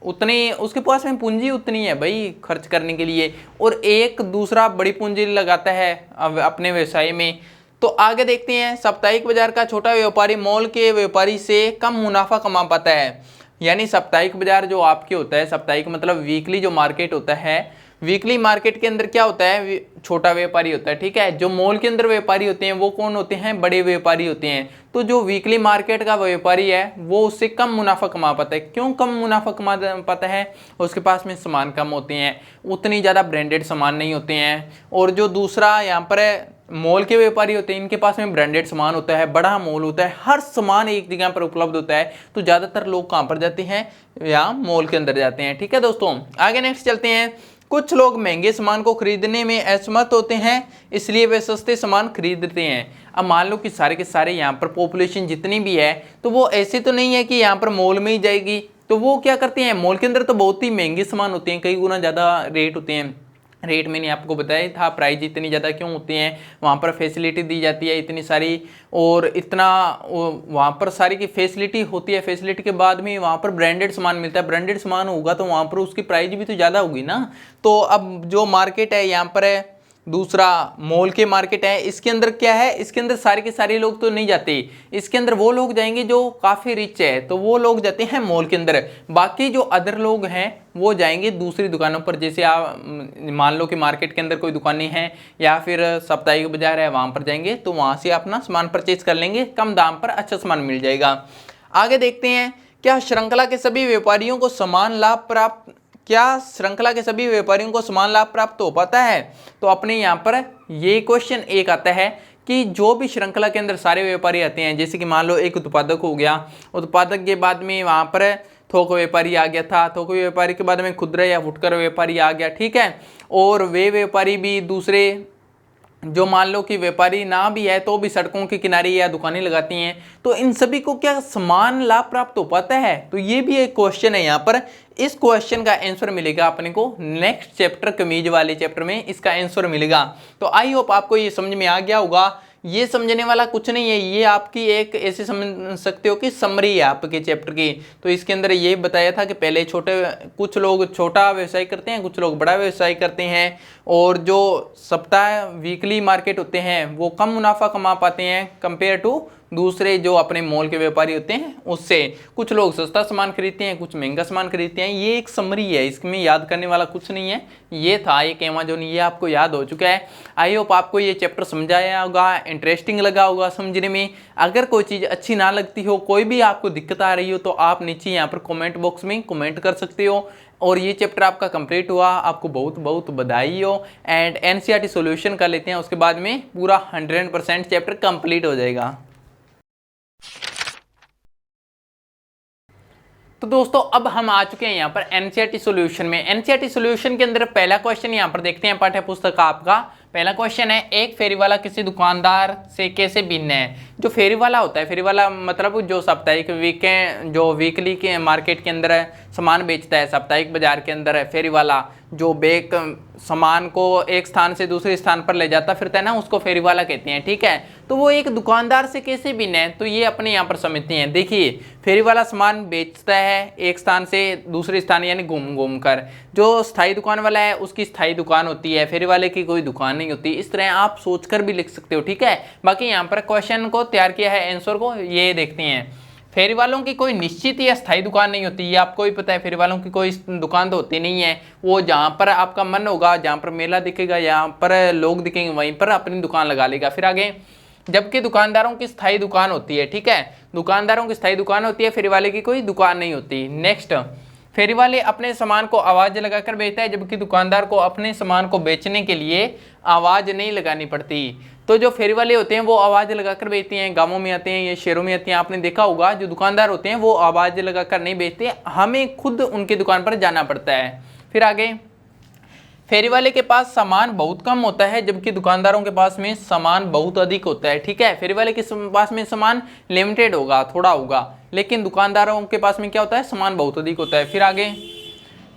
उतनी उसके पास में पूंजी उतनी है भाई खर्च करने के लिए, और एक दूसरा बड़ी पूंजी लगाता है अपने व्यवसाय में। तो आगे देखते हैं, साप्ताहिक बाजार का छोटा व्यापारी मॉल के व्यापारी से कम मुनाफा कमा पाता है। यानी साप्ताहिक बाजार जो आपके होता है, साप्ताहिक मतलब वीकली जो मार्केट होता है, वीकली मार्केट के अंदर क्या होता है, छोटा व्यापारी होता है, ठीक है। जो मॉल के अंदर व्यापारी होते हैं वो कौन होते हैं, बड़े व्यापारी होते हैं। तो जो वीकली मार्केट का व्यापारी है वो उससे कम मुनाफा कमा पाता है। क्यों कम मुनाफा कमा पाता है, उसके पास में सामान कम होते हैं, उतनी ज़्यादा ब्रांडेड सामान नहीं होते हैं। और जो दूसरा यहाँ पर मॉल के व्यापारी होते हैं, इनके पास में ब्रांडेड सामान होता है, बड़ा मॉल होता है, हर सामान एक जगह पर उपलब्ध होता है। तो ज़्यादातर लोग कहाँ पर जाते हैं, या मॉल के अंदर जाते हैं, ठीक है दोस्तों। आगे नेक्स्ट चलते हैं। कुछ लोग महंगे सामान को खरीदने में असमर्थ होते हैं, इसलिए वे सस्ते सामान खरीदते हैं। अब मान लो कि सारे के सारे यहाँ पर पॉपुलेशन जितनी भी है, तो वो ऐसे तो नहीं है कि यहाँ पर मॉल में ही जाएगी। तो वो क्या करते हैं, मॉल के अंदर तो बहुत ही महंगे सामान होते हैं, कई गुना ज़्यादा रेट होते हैं। रेट मैंने आपको बताया था, प्राइस इतनी ज़्यादा क्यों होती हैं, वहाँ पर फैसिलिटी दी जाती है इतनी सारी, और इतना वहाँ पर सारी की फैसिलिटी होती है। फैसिलिटी के बाद में वहाँ पर ब्रांडेड सामान मिलता है, ब्रांडेड सामान होगा तो वहाँ पर उसकी प्राइस भी तो ज़्यादा होगी ना। तो अब जो मार्केट है यहाँ पर है, दूसरा मॉल के मार्केट है, इसके अंदर क्या है, इसके अंदर सारे के सारे लोग तो नहीं जाते, इसके अंदर वो लोग जाएंगे जो काफ़ी रिच है, तो वो लोग जाते हैं मॉल के अंदर। बाकी जो अदर लोग हैं वो जाएंगे दूसरी दुकानों पर। जैसे आप मान लो कि मार्केट के अंदर कोई दुकानें हैं या फिर साप्ताहिक बाजार है, वहाँ पर जाएंगे तो वहाँ से अपना सामान परचेज कर लेंगे, कम दाम पर अच्छा सामान मिल जाएगा। आगे देखते हैं, क्या श्रृंखला के सभी व्यापारियों को समान लाभ प्राप्त हो पाता है। तो अपने यहाँ पर ये क्वेश्चन एक आता है कि जो भी श्रृंखला के अंदर सारे व्यापारी आते हैं, जैसे कि मान लो एक उत्पादक हो गया, उत्पादक के बाद में वहाँ पर थोक व्यापारी आ गया था, थोक व्यापारी के बाद में खुदरा या फुटकर व्यापारी आ गया, ठीक है। और वे व्यापारी भी दूसरे, जो मान लो कि व्यापारी ना भी है तो भी सड़कों के किनारे या दुकानें लगाती हैं, तो इन सभी को क्या समान लाभ प्राप्त हो पाता है। तो ये भी एक क्वेश्चन है यहाँ पर। इस क्वेश्चन का आंसर मिलेगा अपने को नेक्स्ट चैप्टर, कमीज वाले चैप्टर में इसका आंसर मिलेगा। तो आई होप आपको ये समझ में आ गया होगा। ये समझने वाला कुछ नहीं है, ये आपकी एक ऐसे समझ सकते हो कि समरी है आपके चैप्टर की। तो इसके अंदर ये बताया था कि पहले कुछ लोग छोटा व्यवसाय करते हैं, कुछ लोग बड़ा व्यवसाय करते हैं, और जो सप्ताह वीकली मार्केट होते हैं वो कम मुनाफा कमा पाते हैं कंपेयर टू दूसरे जो अपने मॉल के व्यापारी होते हैं उससे। कुछ लोग सस्ता सामान खरीदते हैं, कुछ महंगा सामान खरीदते हैं। ये एक समरी है, इसमें याद करने वाला कुछ नहीं है। ये था एक अमेज़न, ये आपको याद हो चुका है। आई होप आपको ये चैप्टर समझाया होगा, इंटरेस्टिंग लगा होगा समझने में। अगर कोई चीज़ अच्छी ना लगती हो, कोई भी आपको दिक्कत आ रही हो, तो आप नीचे यहाँ पर कमेंट बॉक्स में कमेंट कर सकते हो। और ये चैप्टर आपका कंप्लीट हुआ, आपको बहुत बहुत बधाई हो। एंड एनसीईआरटी सॉल्यूशन कर लेते हैं, उसके बाद में पूरा 100% चैप्टर कंप्लीट हो जाएगा। तो दोस्तों अब हम आ चुके हैं यहाँ पर एनसीईआरटी सॉल्यूशन में। एनसीईआरटी सॉल्यूशन के अंदर पहला क्वेश्चन यहाँ पर देखते हैं, पाठ्य पुस्तक का आपका पहला क्वेश्चन है, एक फेरी वाला किसी दुकानदार से कैसे भिन्न है। जो फेरी वाला होता है, फेरी वाला मतलब जो साप्ताहिक वीकली के मार्केट के अंदर सामान बेचता है, साप्ताहिक बाजार के अंदर है फेरी वाला, जो बेक सामान को एक स्थान से दूसरे स्थान पर ले जाता फिरता है ना, उसको फेरी वाला कहते हैं, ठीक है। तो वो एक दुकानदार से कैसे भिन्न है, तो ये अपने यहाँ पर समझते हैं। देखिए, फेरी वाला सामान बेचता है एक स्थान से दूसरे स्थान, यानी घूम घूम कर। जो स्थायी दुकान वाला है उसकी स्थायी दुकान होती है, फेरी वाले की कोई दुकान नहीं होती। इस तरह आप सोचकर भी लिख सकते हो, ठीक है। बाकी यहाँ पर क्वेश्चन को तैयार किया है, आंसर को ये देखते हैं। फेरी वालों की कोई निश्चित या स्थायी दुकान नहीं होती, ये आपको भी पता है। फेरी वालों की कोई दुकान तो होती नहीं है, वो जहाँ पर आपका मन होगा, जहाँ पर मेला दिखेगा, यहाँ पर लोग दिखेंगे, वहीं पर अपनी दुकान लगा लेगा। फिर आगे, जबकि दुकानदारों की स्थायी दुकान होती है, ठीक है, दुकानदारों की स्थायी दुकान होती है, फेरी वाले की कोई दुकान नहीं होती। नेक्स्ट, फेरी वाले अपने सामान को आवाज लगाकर बेचता है, जबकि दुकानदार को अपने सामान को बेचने के लिए आवाज नहीं लगानी पड़ती। तो जो फेरी वाले होते हैं वो आवाज लगाकर बेचते हैं, गांवों में आते हैं या शहरों में आते हैं, आपने देखा होगा। जो दुकानदार होते हैं वो आवाज लगाकर नहीं बेचते, हमें खुद उनकी दुकान पर जाना पड़ता है। फिर आगे, फेरी वाले के पास सामान बहुत कम होता है, जबकि दुकानदारों के पास में सामान बहुत अधिक होता है, ठीक है। फेरी वाले के पास में सामान लिमिटेड होगा, थोड़ा होगा, लेकिन दुकानदारों के पास में क्या होता है, सामान बहुत अधिक होता है। फिर आगे,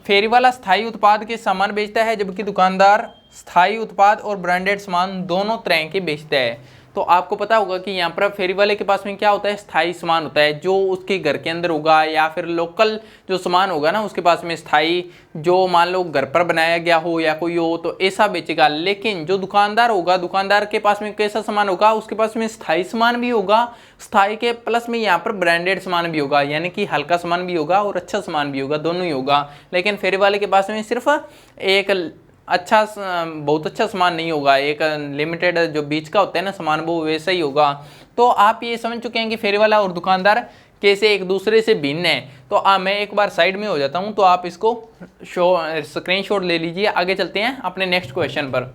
फेरी वाला स्थायी उत्पाद के सामान बेचता है, जबकि दुकानदार स्थायी उत्पाद और ब्रांडेड सामान दोनों तरह के बेचता है। तो आपको पता होगा कि यहाँ पर फेरी वाले के पास में क्या होता है, स्थायी सामान होता है, जो उसके घर के अंदर होगा, या फिर लोकल जो सामान होगा ना उसके पास में स्थायी, जो मान लो घर पर बनाया गया हो या कोई हो, तो ऐसा बेचेगा। लेकिन जो दुकानदार होगा, दुकानदार के पास में कैसा सामान होगा, उसके पास में स्थायी सामान भी होगा, स्थायी के प्लस में यहाँ पर ब्रांडेड सामान भी होगा, यानी कि हल्का सामान भी होगा और अच्छा सामान भी होगा, दोनों ही होगा। लेकिन फेरी वाले के पास में सिर्फ एक अच्छा, बहुत अच्छा सामान नहीं होगा, एक लिमिटेड जो बीच का होता है ना सामान, वो वैसा ही होगा। तो आप ये समझ चुके हैं कि फेरी वाला और दुकानदार कैसे एक दूसरे से भिन्न है। तो मैं एक बार साइड में हो जाता हूँ, तो आप इसको स्क्रीनशॉट ले लीजिए। आगे चलते हैं अपने नेक्स्ट क्वेश्चन पर।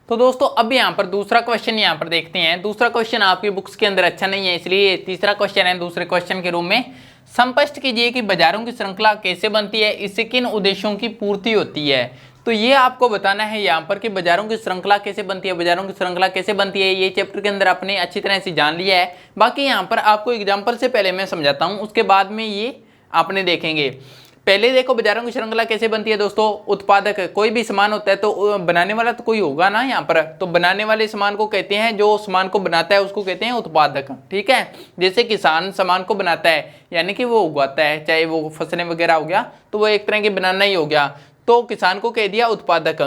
तो दोस्तों अब यहाँ पर दूसरा क्वेश्चन यहाँ पर देखते हैं। दूसरा क्वेश्चन आपकी बुक्स के अंदर अच्छा नहीं है, इसलिए तीसरा क्वेश्चन है दूसरे क्वेश्चन के रूप में। स्पष्ट कीजिए कि बाजारों की श्रृंखला कैसे बनती है, इससे किन उद्देश्यों की पूर्ति होती है। तो ये आपको बताना है यहाँ पर कि बाजारों की श्रृंखला कैसे बनती है। बाजारों की श्रृंखला कैसे बनती है ये चैप्टर के अंदर आपने अच्छी तरह से जान लिया है। बाकी यहाँ पर आपको एग्जाम्पल से पहले मैं समझाता हूँ, उसके बाद में ये आपने देखेंगे। पहले देखो बाजारों की श्रृंखला कैसे बनती है दोस्तों। उत्पादक, कोई भी सामान होता है तो बनाने वाला तो कोई होगा ना यहाँ पर, तो बनाने वाले सामान को कहते हैं, जो सामान को बनाता है उसको कहते हैं उत्पादक, ठीक है। जैसे किसान सामान को बनाता है, यानी कि वो उगाता है, चाहे वो फसलें वगैरह हो गया, तो वो एक तरह की बनाना ही हो गया, तो किसान को कह दिया उत्पादक।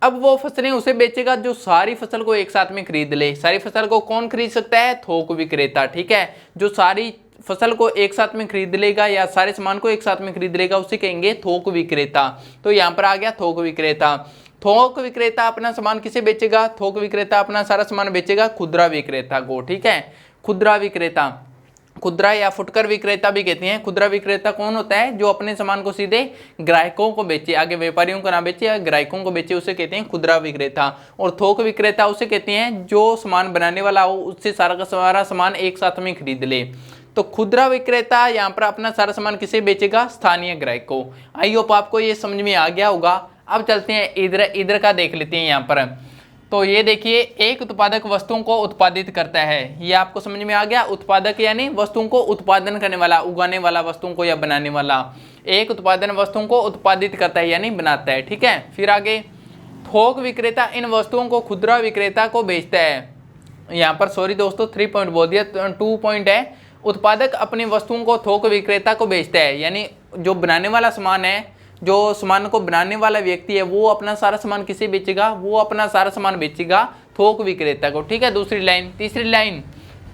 अब वो फसलें उसे बेचेगा जो सारी फसल को एक साथ में खरीद ले। सारी फसल को कौन खरीद सकता है, थोक विक्रेता, ठीक है। जो सारी फसल को एक साथ में खरीद लेगा या सारे सामान को एक साथ में खरीद लेगा उसे कहेंगे थोक विक्रेता। तो यहाँ पर आ गया थोक विक्रेता। थोक विक्रेता अपना सामान किसे बेचेगा, थोक विक्रेता अपना सारा सामान बेचेगा खुदरा विक्रेता को, ठीक है। खुदरा विक्रेता, खुदरा या फुटकर विक्रेता भी कहते हैं। खुदरा विक्रेता कौन होता है, जो अपने सामान को सीधे ग्राहकों को बेचे, आगे व्यापारियों को ना बेचे या ग्राहकों को बेचे, उसे कहते हैं खुदरा विक्रेता। और थोक विक्रेता उसे कहते हैं जो सामान बनाने वाला हो उससे सारा का सारा सामान एक साथ में खरीद ले। तो खुदरा विक्रेता यहाँ पर अपना सारा सामान किसे बेचेगा, स्थानीय ग्राहक को। आई होप आपको ये समझ में आ गया होगा। अब चलते हैं इधर का देख लेते हैं यहाँ पर। तो ये देखिए, एक उत्पादक वस्तुओं को उत्पादित करता है, ये आपको समझ में आ गया। उत्पादक यानी वस्तुओं को उत्पादन करने वाला, उगाने वाला वस्तुओं को या बनाने वाला। एक उत्पादन वस्तुओं को उत्पादित करता है यानी बनाता है, ठीक है। फिर आगे, थोक विक्रेता इन वस्तुओं को खुदरा विक्रेता को बेचता है। यहाँ पर सॉरी दोस्तों 3 पॉइंट बोल दिया, 2 पॉइंट है। उत्पादक अपनी वस्तुओं को थोक विक्रेता को बेचता है, यानी जो बनाने वाला सामान है, जो सामान को बनाने वाला व्यक्ति है, वो अपना सारा सामान किसे बेचेगा, वो अपना सारा सामान बेचेगा थोक विक्रेता को, ठीक है। दूसरी लाइन, तीसरी लाइन,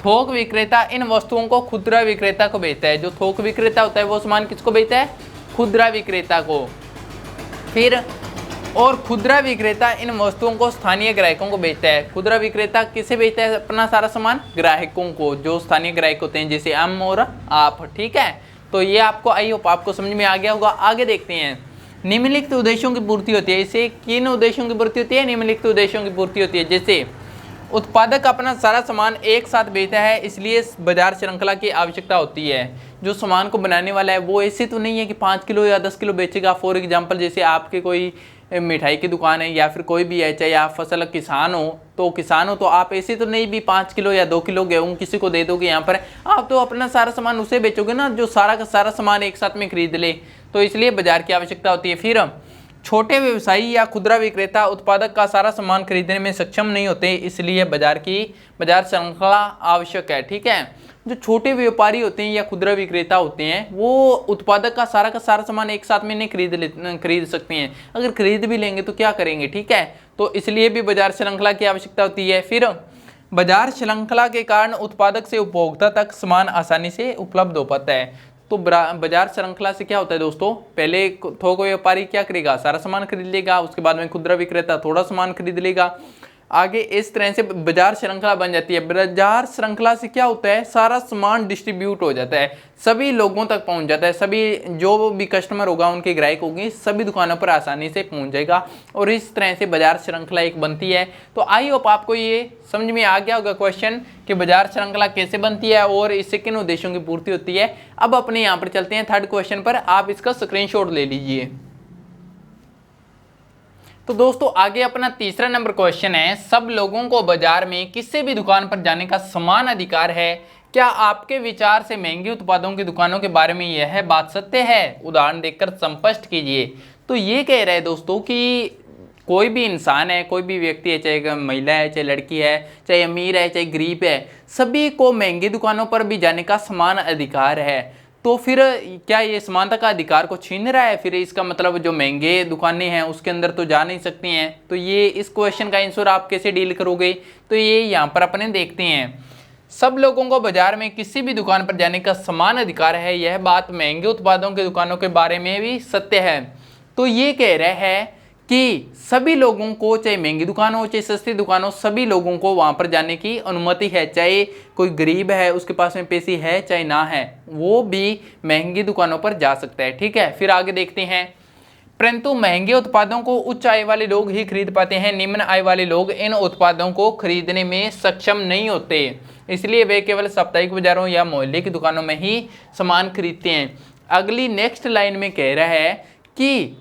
थोक विक्रेता इन वस्तुओं को खुदरा विक्रेता को बेचता है। जो थोक विक्रेता होता है वो सामान किसको बेचता है, खुदरा विक्रेता को। फिर और खुदरा विक्रेता इन वस्तुओं को स्थानीय ग्राहकों को बेचता है। खुदरा विक्रेता किसे बेचता है अपना सारा सामान, ग्राहकों को, जो स्थानीय ग्राहक होते हैं जैसे हम और आप, ठीक है। तो ये आपको आई होप आपको समझ में आ गया होगा। आगे देखते हैं, निम्नलिखित उद्देश्यों की पूर्ति होती है। इसे किन उद्देश्यों की पूर्ति होती है, निम्नलिखित उद्देश्यों की पूर्ति होती है। जैसे उत्पादक अपना सारा सामान एक साथ बेचता है, इसलिए बाजार श्रृंखला की आवश्यकता होती है। जो सामान को बनाने वाला है वो ऐसे तो नहीं है कि 5 किलो या 10 किलो बेचेगा। फॉर एग्जांपल जैसे आपके कोई मिठाई की दुकान है या फिर कोई भी है, चाहे आप फसल किसान हो तो आप ऐसे तो नहीं भी 5 किलो या 2 किलो गेहूँ किसी को दे दोगे। यहाँ पर आप तो अपना सारा सामान उसे बेचोगे ना जो सारा का सारा सामान एक साथ में खरीद ले, तो इसलिए बाजार की आवश्यकता होती है। फिर छोटे व्यवसायी या खुदरा विक्रेता उत्पादक का सारा सामान खरीदने में सक्षम नहीं होते, इसलिए बाजार श्रृंखला आवश्यक है, ठीक है। जो छोटे व्यापारी होते हैं या खुदरा विक्रेता होते हैं वो उत्पादक का सारा सामान एक साथ में नहीं खरीद सकते हैं। अगर खरीद भी लेंगे तो क्या करेंगे, ठीक है। तो इसलिए भी बाजार श्रृंखला की आवश्यकता होती है। फिर बाजार श्रृंखला के कारण उत्पादक से उपभोक्ता तक सामान आसानी से उपलब्ध हो पाता है। तो बाजार श्रृंखला से क्या होता है दोस्तों, पहले थोक व्यापारी क्या करेगा, सारा सामान खरीद लेगा, उसके बाद में खुदरा विक्रेता थोड़ा सामान खरीद लेगा, आगे इस तरह से बाजार श्रृंखला बन जाती है। बाजार श्रृंखला से क्या होता है, सारा सामान डिस्ट्रीब्यूट हो जाता है, सभी लोगों तक पहुंच जाता है, सभी जो भी कस्टमर होगा, उनके ग्राहक होंगे, सभी दुकानों पर आसानी से पहुंच जाएगा और इस तरह से बाजार श्रृंखला एक बनती है। तो आई होप आपको ये समझ में आ गया होगा क्वेश्चन कि बाजार श्रृंखला कैसे बनती है और इससे किन उद्देश्यों की पूर्ति होती है। अब अपने यहाँ पर चलते हैं थर्ड क्वेश्चन पर, आप इसका स्क्रीनशॉट ले लीजिए। तो दोस्तों आगे अपना तीसरा नंबर क्वेश्चन है, सब लोगों को बाजार में किसी भी दुकान पर जाने का समान अधिकार है, क्या आपके विचार से महंगे उत्पादों की दुकानों के बारे में यह बात सत्य है? उदाहरण देकर स्पष्ट कीजिए। तो ये कह रहे हैं दोस्तों कि कोई भी इंसान है, कोई भी व्यक्ति है, चाहे महिला है, चाहे लड़की है, चाहे अमीर है, चाहे गरीब है, सभी को महंगी दुकानों पर भी जाने का समान अधिकार है। तो फिर क्या ये समानता का अधिकार को छीन रहा है? फिर इसका मतलब जो महंगे दुकानें हैं उसके अंदर तो जा नहीं सकती हैं। तो ये इस क्वेश्चन का आंसर आप कैसे डील करोगे, तो ये यहाँ पर अपने देखते हैं। सब लोगों को बाजार में किसी भी दुकान पर जाने का समान अधिकार है, यह बात महंगे उत्पादों की दुकानों के बारे में भी सत्य है। तो ये कह रहा है कि सभी लोगों को, चाहे महंगी दुकान हो चाहे सस्ती दुकान हो, सभी लोगों को वहां पर जाने की अनुमति है। चाहे कोई गरीब है, उसके पास में पैसे है चाहे ना है, वो भी महंगी दुकानों पर जा सकता है। ठीक है, फिर आगे देखते हैं। परंतु महंगे उत्पादों को उच्च आय वाले लोग ही खरीद पाते हैं, निम्न आय वाले लोग इन उत्पादों को खरीदने में सक्षम नहीं होते, इसलिए वे केवल साप्ताहिक बाजारों या मोहल्ले की दुकानों में ही सामान खरीदते हैं। अगली नेक्स्ट लाइन में कह रहा है कि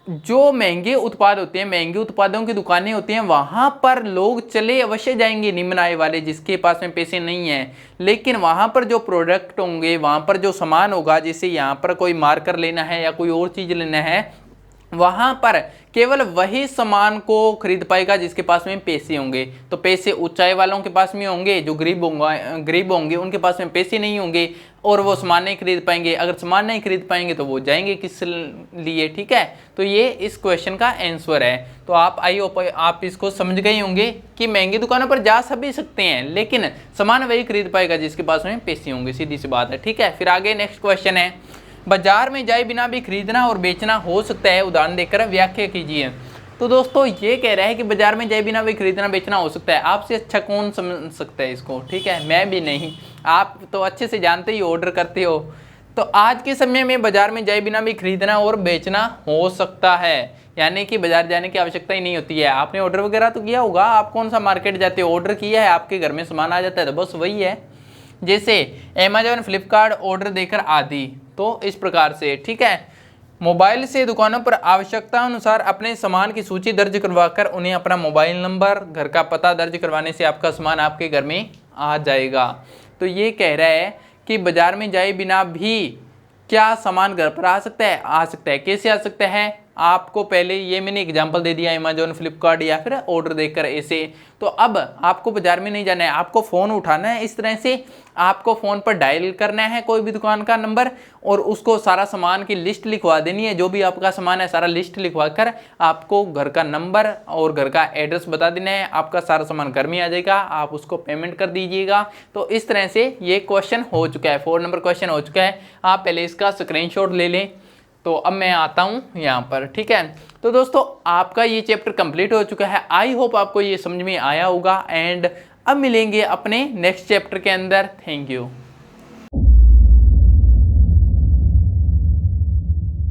जो महंगे उत्पाद होते हैं, महंगे उत्पादों की दुकानें होती हैं, वहां पर लोग चले अवश्य जाएंगे, निम्न आय वाले जिसके पास में पैसे नहीं है, लेकिन वहां पर जो प्रोडक्ट होंगे, वहां पर जो सामान होगा, जैसे यहाँ पर कोई मार्कर लेना है या कोई और चीज लेना है, वहां पर केवल वही सामान को खरीद पाएगा जिसके पास में पैसे होंगे। तो पैसे ऊंचाई वालों के पास में होंगे, जो गरीब होंगे उनके पास में पैसे नहीं होंगे और वो सामान नहीं खरीद पाएंगे। अगर सामान नहीं खरीद पाएंगे तो वो जाएंगे किस लिए? ठीक है, तो ये इस क्वेश्चन का आंसर है। तो आप आई होप आप इसको समझ गए होंगे कि महंगी दुकानों पर जा सभी सकते हैं, लेकिन सामान वही खरीद पाएगा जिसके पास में पैसे होंगे, सीधी सी बात है। ठीक है, फिर आगे नेक्स्ट क्वेश्चन है, बाजार में जाए बिना भी खरीदना और बेचना हो सकता है, उदाहरण देकर व्याख्या कीजिए। तो दोस्तों ये कह रहा है कि बाजार में जाए बिना भी खरीदना बेचना हो सकता है। आपसे अच्छा कौन समझ सकता है इसको? ठीक है, मैं भी नहीं, आप तो अच्छे से जानते ही ऑर्डर करते हो। तो आज के समय में बाजार में जाए बिना भी खरीदना और बेचना हो सकता है, यानी कि बाजार जाने की आवश्यकता ही नहीं होती है। आपने ऑर्डर वगैरह तो किया होगा, आप कौन सा मार्केट जाते हो, ऑर्डर किया है, आपके घर में सामान आ जाता है, तो बस वही है। जैसे अमेजॉन, फ्लिपकार्ट, ऑर्डर देकर आदि, तो इस प्रकार से। ठीक है, मोबाइल से दुकानों पर आवश्यकता अनुसार अपने सामान की सूची दर्ज करवाकर उन्हें अपना मोबाइल नंबर, घर का पता दर्ज करवाने से आपका सामान आपके घर में आ जाएगा। तो ये कह रहा है कि बाजार में जाए बिना भी क्या सामान घर पर आ सकता है? आ सकता है। कैसे आ सकता है? आपको पहले ये मैंने एग्जांपल दे दिया, अमेजॉन, फ्लिपकार्ट या फिर ऑर्डर देकर ऐसे। तो अब आपको बाजार में नहीं जाना है, आपको फ़ोन उठाना है, इस तरह से आपको फ़ोन पर डायल करना है कोई भी दुकान का नंबर और उसको सारा सामान की लिस्ट लिखवा देनी है। जो भी आपका सामान है सारा लिस्ट लिखवा कर आपको घर का नंबर और घर का एड्रेस बता देना है, आपका सारा सामान घर में आ जाएगा, आप उसको पेमेंट कर दीजिएगा। तो इस तरह से ये क्वेश्चन हो चुका है, 4 नंबर क्वेश्चन हो चुका है। आप पहले इसका स्क्रीनशॉट ले लें। तो अब मैं आता हूँ यहाँ पर। ठीक है, तो दोस्तों आपका ये चैप्टर कंप्लीट हो चुका है। आई होप आपको ये समझ में आया होगा एंड अब मिलेंगे अपने नेक्स्ट चैप्टर के अंदर। Thank you.